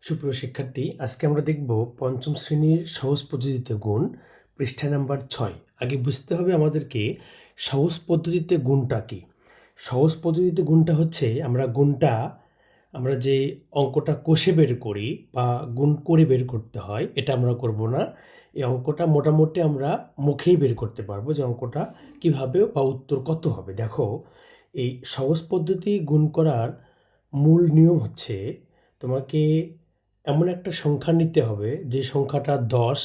সুপ্রিয় শিক্ষার্থী, আজকে আমরা দেখব পঞ্চম শ্রেণীর সহজ পদ্ধতিতে গুণ, পৃষ্ঠা নাম্বার 6। আগে বুঝতে হবে আমাদেরকে সহজ পদ্ধতিতে গুণটা কি। সহজ পদ্ধতিতে গুণটা হচ্ছে আমরা যে অঙ্কটা কষে বের করি বা গুণ করে বের করতে হয়, এটা আমরা করব না। এই অঙ্কটা মোটামুটি আমরা মুখেই বের করতে পারবো যে অঙ্কটা কিভাবে বা উত্তর কত হবে। দেখো, এই সহজ পদ্ধতি গুণ করার মূল নিয়ম হচ্ছে তোমাকে এমন একটা সংখ্যা নিতে হবে যে সংখ্যাটা ১০,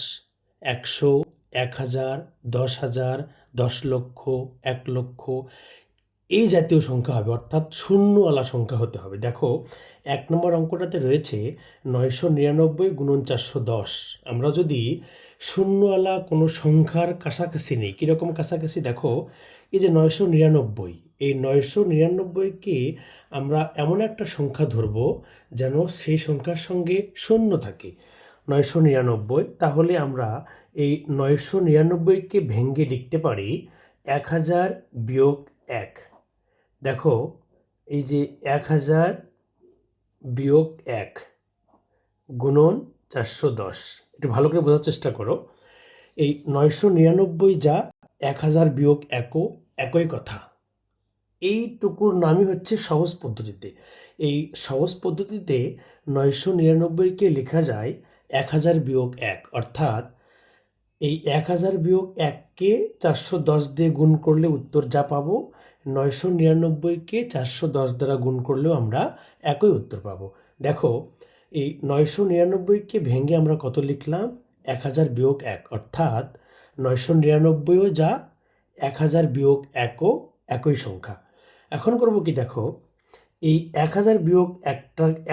১০০, ১০০০, ১০,০০০, ১০,০০,০০০, ১,০০,০০০ এই জাতীয় সংখ্যা হবে, অর্থাৎ শূন্যওয়ালা সংখ্যা হতে হবে। দেখো, ১ নম্বর অঙ্কটাতে রয়েছে ৯৯৯ গুণন ৪১০। আমরা যদি শূন্যওয়ালা কোনো সংখ্যার কাছাকাছি নেই, কীরকম কাছাকাছি দেখো, এই যে ৯৯৯, এই ৯৯৯কে আমরা এমন একটা সংখ্যা ধরব যেন সেই সংখ্যার সঙ্গে শূন্য থাকে। ৯৯৯, তাহলে আমরা এই ৯৯৯কে ভেঙে লিখতে পারি ১,০০০ বিয়োগ ১। দেখো, এই যে ১,০০০ বিয়োগ ১ গুণন ৪১০, একটু ভালো করে বোঝার চেষ্টা করো। এই ৯৯৯ যা ১,০০০ বিয়োগ ১ও একই কথা। এইটুকুর নামই হচ্ছে সহজ পদ্ধতিতে। এই সহজ পদ্ধতিতে ৯৯৯কে লেখা যায় ১,০০০ বিয়োগ ১, অর্থাৎ এই ১,০০০ বিয়োগ ১কে ৪১০ দিয়ে গুণ করলে উত্তর যা পাবো, ৯৯৯কে ৪১০ দ্বারা গুণ করলেও আমরা একই উত্তর পাবো। দেখো, এই ৯৯৯কে ভেঙে আমরা কত লিখলাম? ১,০০০ বিয়োগ ১, অর্থাৎ ৯৯৯ও যা ১,০০০ বিয়োগ ১ও একই সংখ্যা। এখন করব কি দেখো, এই ১,০০০ বিয়োগ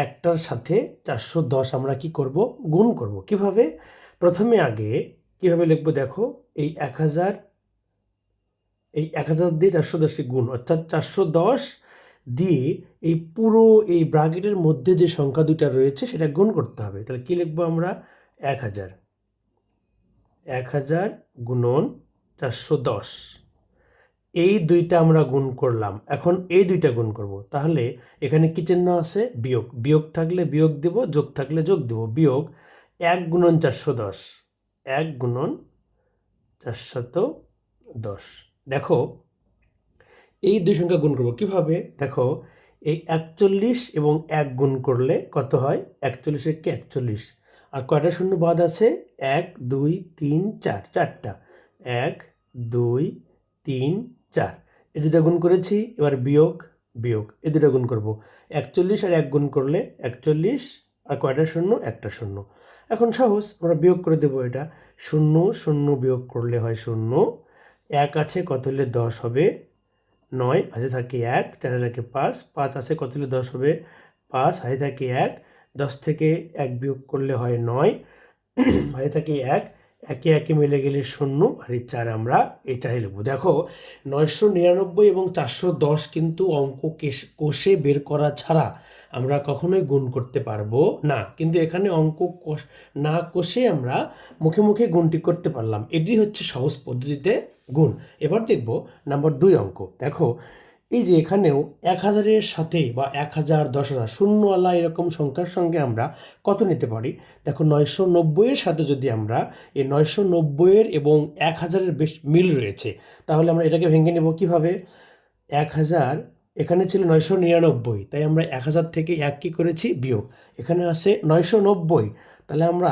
একটার সাথে ৪১০ আমরা কি করব? গুণ করব। কিভাবে? প্রথমে আগে কিভাবে লিখবো দেখো, এই ১,০০০ দিয়ে ৪১০কে গুণ, অর্থাৎ ৪১০ দিয়ে এই পুরো এই ব্র্যাকেটের মধ্যে যে সংখ্যা দুইটা রয়েছে সেটা গুণ করতে হবে। তাহলে কি লিখবো আমরা? ১,০০০ গুণন ৪১০, এই দুইটা আমরা গুণ করলাম। এখন এই দুইটা গুণ করব, তাহলে এখানে কি চিহ্ন আছে? বিয়োগ। বিয়োগ থাকলে বিয়োগ দেব, যোগ থাকলে যোগ দেব। বিয়োগ ১ গুণন ৪১০, ১ গুণন ৪১০। দেখো, এই দুই সংখ্যা গুণ করব কিভাবে? দেখো, এই ৪১ এবং ১ গুণ করলে কত হয়? ৪১ একে ৪১, আর কয়টা শূন্য বাদ আছে? ১, ২, ৩, ৪, চারটা। ১, ২, ৩, ৪, এই দুটা গুণ করেছি। এবার বিয়োগ, এই দুটা গুণ করব। ৪১ আর ১ গুণ করলে ৪১, আর কয়টা শূন্য? একটা শূন্য। এখন সহজ, আমরা বিয়োগ করে দেবো এটা। ০, ০ বিয়োগ করলে হয় ০। ১ আছে, কত হলে ১০ হবে? ৯, হাতে থাকে ১, ৪ থাকে ৫, ৫ আছে, কত হলে ১০ হবে? ৫, হাতে থাকে ১, ১০ থেকে ১ বিয়োগ করলে হয় ৯, হাতে থাকে ১, একে একে মিলে গেলে ০, আর এই ৪ আমরা এটাই লিখব। দেখো, ৯৯৯ এবং ৪১০ কিন্তু অঙ্ক কষে বের করা ছাড়া আমরা কখনোই গুণ করতে পারবো না। কিন্তু এখানে অঙ্ক না কষে আমরা মুখে মুখে গুণটি করতে পারলাম। এটি হচ্ছে সহজ পদ্ধতিতে গুণ। এবার দেখব নাম্বার ২ অঙ্ক। দেখো, এই যে এখানেও ১,০০০-এর সাথে বা ১,০০০, ১০,০০০ শূন্যওয়ালা এরকম সংখ্যার সঙ্গে আমরা কত নিতে পারি? দেখো, ৯৯০-এর সাথে যদি আমরা এই ৯৯০-এর এবং ১,০০০-এর বেশ মিল রয়েছে, তাহলে আমরা এটাকে ভেঙে নেব কিভাবে? ১,০০০ এখানে ছিল ৯৯৯, তাই আমরা ১,০০০ থেকে ১ কী করেছি? বিয়োগ। এখানে আছে ৯৯০, তাহলে আমরা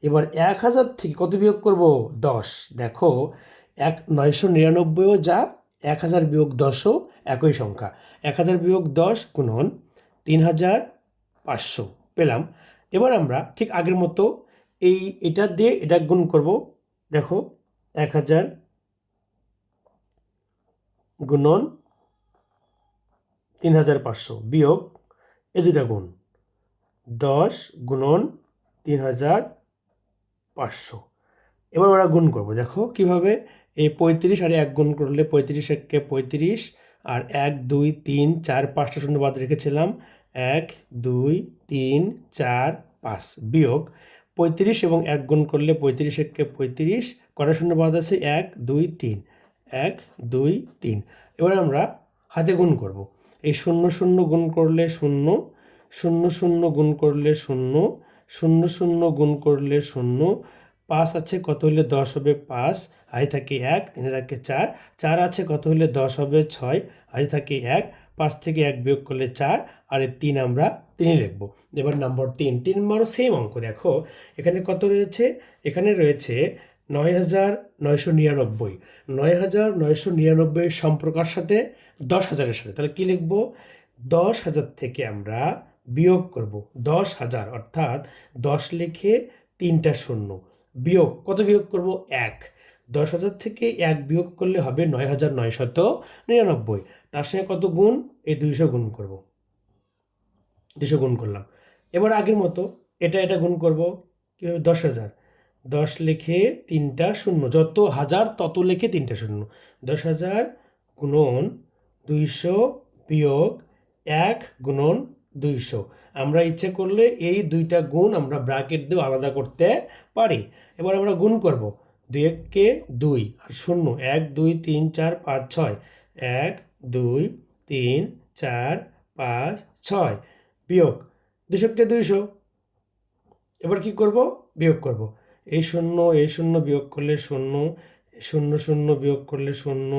এবার ১,০০০ থেকে কত বিয়োগ করব? ১০। দেখো, ৯৯৯ও যা ১,০০০ বিয়োগ ১০ও একই সংখ্যা। ১,০০০ বিয়োগ ১০ গুণন ৩,৫০০ পেলাম। এবার আমরা ঠিক আগের মতো এটা দিয়ে এটা গুণ করব। দেখো, ১,০০০ গুণন ৩,৫০০ বিয়োগ এই দুটা গুণ ১০ গুণন ৩,৫০০। এবার আমরা গুণ করব। দেখো কিভাবে, এই ৩৫ আর ১ গুণ করলে ৩৫ একে ৩৫, আর ১, ২, ৩, ৪, ৫টা শূন্য বাদ রেখেছিলাম। ১, ২, ৩, ৪, ৫ বিয়োগ ৩৫ এবং ১ গুণ করলে ৩৫ একে ৩৫, কটা শূন্য বাদ আছে? ১, ২, ৩, ১, ২, ৩। এবার আমরা হাতে গুণ করব। এই ০ ০ গুণ করলে ০, ০ ০ গুণ করলে ০, শূন্য শূন্য গুণ করলে শূন্য, 5 আছে কত হলে 10 হবে 5, হাতে থাকে 1, 3 একে 4, 4 আছে কত হলে 10 হবে 6, হাতে থাকে 1, 5 থেকে 1 বিয়োগ করলে 4, আর এই 3 আমরা 3 লিখব। এবার নাম্বার 3 নম্বরও সেম অঙ্ক। দেখো এখানে কত রয়েছে, এখানে রয়েছে 9,999, 9,999 সম্পর্কের সাথে 10,000-এর সাথে, তাহলে কি লিখব, 10,000 থেকে আমরা বিয়োগ করব 10,000, অর্থাৎ 10 লিখে 3টা শূন্য, বিয়োগ কত বিয়োগ করব 1, 10,000 থেকে 1 বিয়োগ করলে হবে 9,999, তার সঙ্গে কত গুণ, এই 200 গুণ করব, 200 গুণ করলাম। এবার আগের মতো এটা গুণ করব, কীভাবে, 10,000, 10 লিখে 3টা শূন্য, যত হাজার তত লিখে 3টা শূন্য, 10,000 গুণন 200 বিয়োগ 1 গুণন 200। আমরা ইচ্ছে করলে এই দুইটা গুণ আমরা ব্র্যাকেট দিয়ে আলাদা করতে পারি। এবার আমরা গুণ করব, 2 কে 2 আর শূন্য, 1 2 3 4 5 6, 1 2 3 4 5 6, বিয়োগ 200 কে 200। এবার কি করব, বিয়োগ করব, এই শূন্য বিয়োগ করলে শূন্য, শূন্য শূন্য বিয়োগ করলে শূন্য,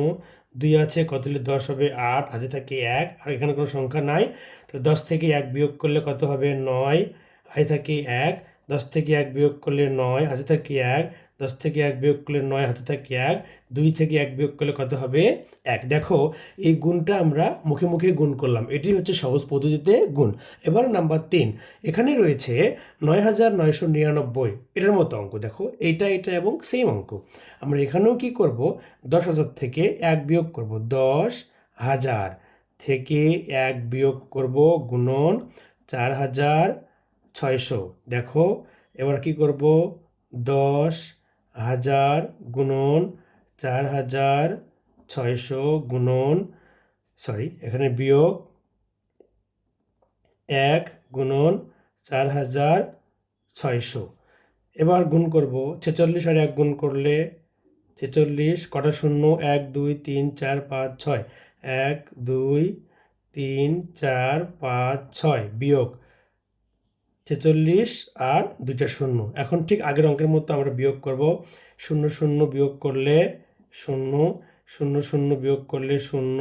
2 আছে কত হলে 10 হবে 8, হাতে থাকে 1, আর এখানে কোনো সংখ্যা নাই, তো 10 থেকে 1 বিয়োগ করলে কত হবে 9, হাতে থাকে 1, 10 থেকে 1 বিয়োগ করলে 9, হাতে থাকে 1, 10 থেকে 1 বিয়োগ করলে 9, হাতে থাকে 1, 2 থেকে 1 বিয়োগ করলে কত হবে 1। দেখো এই গুণটা আমরা মুখে মুখে গুণ করলাম, এটি হচ্ছে সহজ পদ্ধতিতে গুণ। এবার নাম্বার 3, এখানে রয়েছে 9,999, এটার মতো অঙ্ক। দেখো এটা এবং সেম অঙ্ক। আমরা এখানেও কি করব, 10,000 থেকে 1 বিয়োগ করব, 10,000 থেকে 1 বিয়োগ করব গুণন 4,600। দেখো এবার কি করব, 10,000 গুণন 4,600 গুণন, এখানে বিয়োগ 1 গুণন 4,600। এবার গুণ করব 46 আর 1 গুণ করলে 46, কটা শূন্য, 1 2 3 4 5 6, 1 2 3 4 5 6, বিয়োগ 46 আর 2টা শূন্য। এখন ঠিক আগের অঙ্কের মতো আমরা বিয়োগ করব, শূন্য শূন্য বিয়োগ করলে শূন্য, শূন্য শূন্য বিয়োগ করলে শূন্য,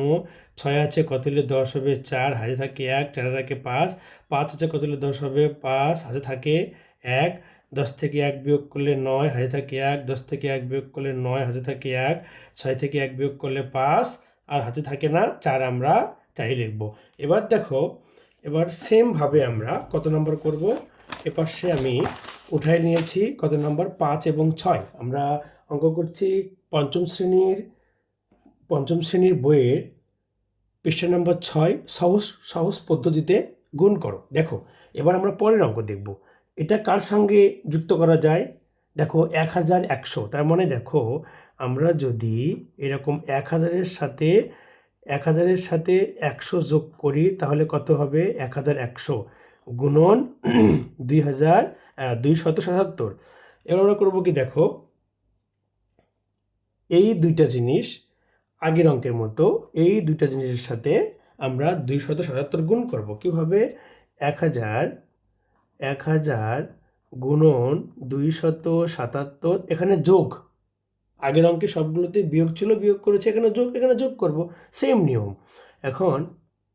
6 আছে কত হলে 10 হবে 4, হাতে থাকে 1, 4 থাকে 5, 5 আছে কত হলে 10 হবে 5, হাতে থাকে 1, 10 থেকে 1 বিয়োগ করলে 9, হাতে থাকে 1, 10 থেকে 1 বিয়োগ করলে 9, হাতে থাকে 1, 6 থেকে 1 বিয়োগ করলে 5, আর হাতে থাকে না 4, আমরা 4 লিখব। এবার দেখো, এবার সেমভাবে আমরা কত নম্বর করব, এপাশে আমি উঠাই নিয়েছি কত নম্বর, 5 এবং 6। আমরা অঙ্ক করছি পঞ্চম শ্রেণীর বইয়ের পৃষ্ঠা নম্বর 6, সহজ পদ্ধতিতে গুণ করো। দেখো এবার আমরা পরের অঙ্ক দেখব, এটা কার সঙ্গে যুক্ত করা যায়। দেখো 1,100, তার মানে দেখো আমরা যদি এরকম 1,000-এর সাথে 100 যোগ করি তাহলে কত হবে, 1,100 গুণন 2,277। এবার আমরা করবো কি, দেখো এই দুইটা জিনিস আগের অঙ্কের মতো এই দুইটা জিনিসের সাথে আমরা 277 গুণ করব। কিভাবে, 1,000 গুণন 277, এখানে যোগ, আগের অঙ্কে সবগুলোতে বিয়োগ ছিল, বিয়োগ করেছে, এখানে যোগ করব, সেম নিয়ম। এখন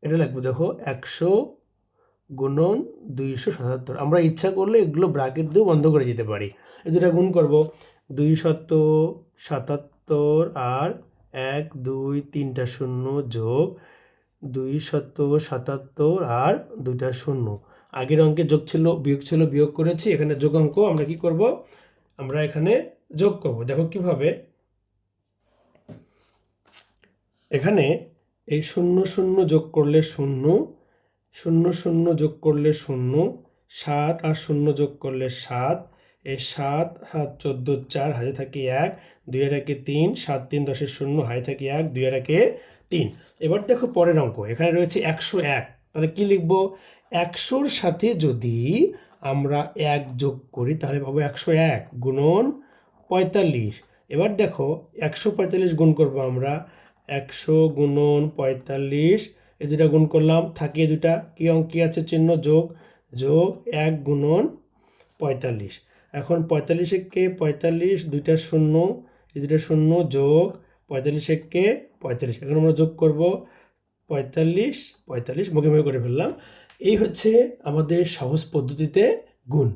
এটা লিখবো, দেখো 100 গুণন 277। আমরা ইচ্ছা করলে এগুলো ব্র্যাকেট দিয়েও বন্ধ করে যেতে পারি। এই দুটা গুণ করব, 277 আর 1 2 3টা শূন্য যোগ 277 আর 2টা শূন্য। আগের অঙ্কে যোগ ছিল, বিয়োগ করেছি, এখানে যোগ অঙ্ক আমরা কি করব, আমরা এখানে যোগ করব। দেখো কিভাবে, এখানে এই শূন্য শূন্য যোগ করলে শূন্য, শূন্য শূন্য যোগ করলে শূন্য, 7 আর শূন্য যোগ করলে 7, এই 7 7 14 4, হাতে থাকে 1, 2 এর একে 3, 7 3 10 0, হাতে থাকে 1, 2 এর একে 3। এবার দেখো পরের অঙ্ক, এখানে রয়েছে 101, তাহলে কি লিখব, 100-র সাথে যদি আমরা 1 যোগ করি তাহলে পাবো 101 গুণন 45। এবার দেখো 145 গুণ করব আমরা, 100 গুণন 45, এই দুটা গুণ করলাম, থাকে দুটা কি আছে চিহ্ন, যোগ 1 গুণন 45। এখন 45 একে 45, দুইটা শূন্য, এই দুইটা শূন্য যোগ 45 একে 45। এখন আমরা যোগ করব 45 45, মুখে মুখে করে ফেললাম। এই হচ্ছে আমাদের সহজ পদ্ধতিতে গুণ।